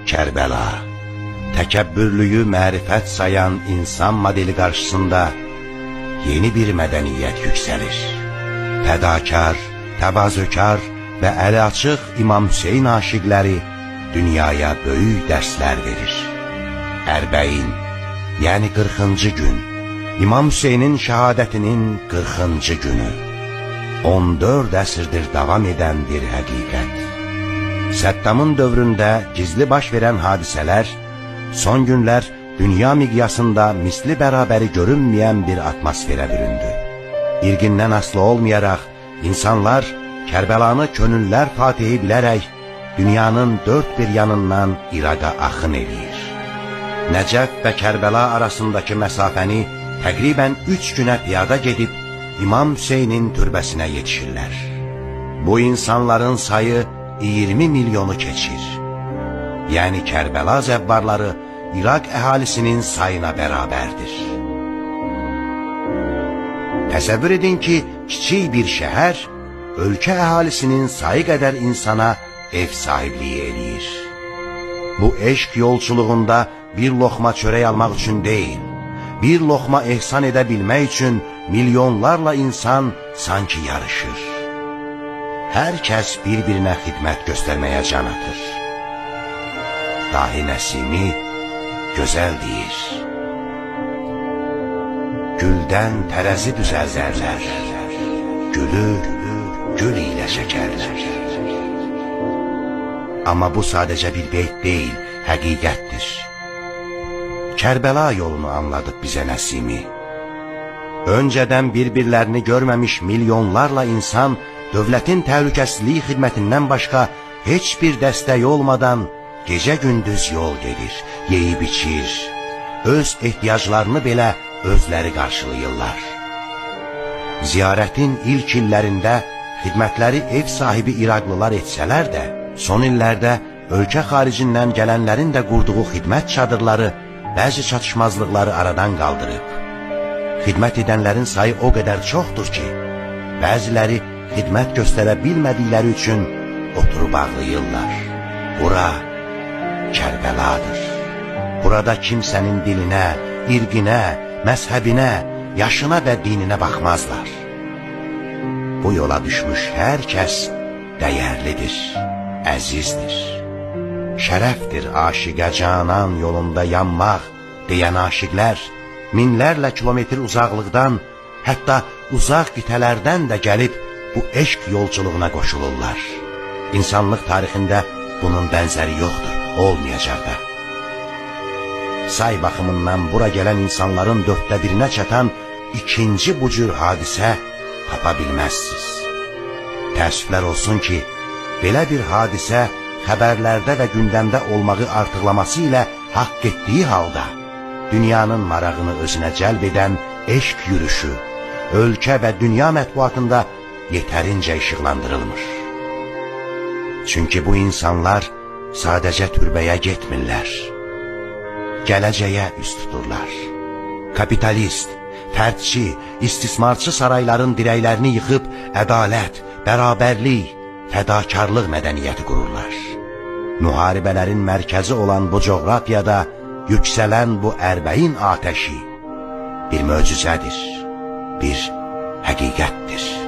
Kərbəla, təkəbbürlüyü mərifət sayan insan modeli qarşısında yeni bir mədəniyyət yüksəlir. Fədakar, təvazökar və əli açıq İmam Hüseyin aşiqləri dünyaya böyük dərslər verir. Ərbəin, yəni 40-cı gün, İmam Hüseynin şəhadətinin 40-cı günü, 14 əsrdir davam edən bir həqiqət. Səddamın dövründə gizli baş verən hadisələr, son günlər dünya miqyasında misli bərabəri görünməyən bir atmosferə büründü. İrqindən asılı olmayaraq, insanlar Kərbəlanı könüllər fatihi bilərək, dünyanın dörd bir yanından İraqa axın edir. Nəcəf və Kərbəla arasındakı məsafəni təqribən 3 günə piyada gedib, İmam Hüseynin türbəsinə yetişirlər. Bu insanların sayı 20 milyonu keçir. Yəni Kərbəla zəvvarları İraq əhalisinin sayına bərabərdir. Təsəvvür edin ki, kiçik bir şəhər, ölkə əhalisinin sayı qədər insana ev sahibliyi eləyir. Bu eşq yolçuluğunda bir loxma çörək almaq üçün deyil, bir loxma ehsan edə bilmək üçün milyonlarla insan sanki yarışır. Hər kəs bir-birinə xidmət göstərməyə can atır. Dahi Nəsimi gözəl deyir: güldən tərəzi düzəldərlər, gülü gül ilə çəkərlər. Amma bu sadəcə bir beyt deyil, həqiqətdir. Kərbəla yolunu anladıq bizə Nəsimi. Öncədən bir-birlərini görməmiş milyonlarla insan dövlətin təhlükəsizlik xidmətindən başqa heç bir dəstək olmadan gecə-gündüz yol gedir, yeyib içir, öz ehtiyaclarını belə özləri qarşılayırlar. Ziyarətin ilk illərində xidmətləri ev sahibi İraqlılar etsələr də, son illərdə ölkə xaricindən gələnlərin də qurduğu xidmət çadırları bəzi çatışmazlıqları aradan qaldırıb. Xidmət edənlərin sayı o qədər çoxdur ki, bəziləri xidmət göstərə bilmədikləri üçün oturub ağlayırlar. Bura Kərbəladır. Burada kimsənin dilinə, irqinə, məzhəbinə, yaşına və dininə baxmazlar. Bu yola düşmüş hər kəs dəyərlidir, əzizdir. Şərəfdir aşiqə canan yolunda yanmaq deyən aşiqlər, minlərlə kilometr uzaqlıqdan, hətta uzaq qitələrdən də gəlib bu eşq yolculuğuna qoşulurlar. İnsanlıq tarixində bunun bənzəri yoxdur, olmayacaq da. Say baxımından bura gələn insanların 1/4-ə çatan ikinci bu cür hadisə tapa bilməzsiniz. Təəssüflər olsun ki, belə bir hadisə xəbərlərdə və gündəmdə olmağı artıqlaması ilə haqq etdiyi halda, dünyanın marağını özünə cəlb edən eşq yürüyüşü, ölkə və dünya mətbuatında yetərincə işıqlandırılmır. Çünki bu insanlar sadəcə türbəyə getmirlər, gələcəyə üst tuturlar. Kapitalist, fərdçi, istismarçı sarayların dirəklərini yıxıb ədalət, bərabərlik, fədakarlıq mədəniyyəti qururlar. Müharibələrin mərkəzi olan bu coğrafiyada yüksələn bu ərbəin atəşi bir möcüzədir, bir həqiqətdir.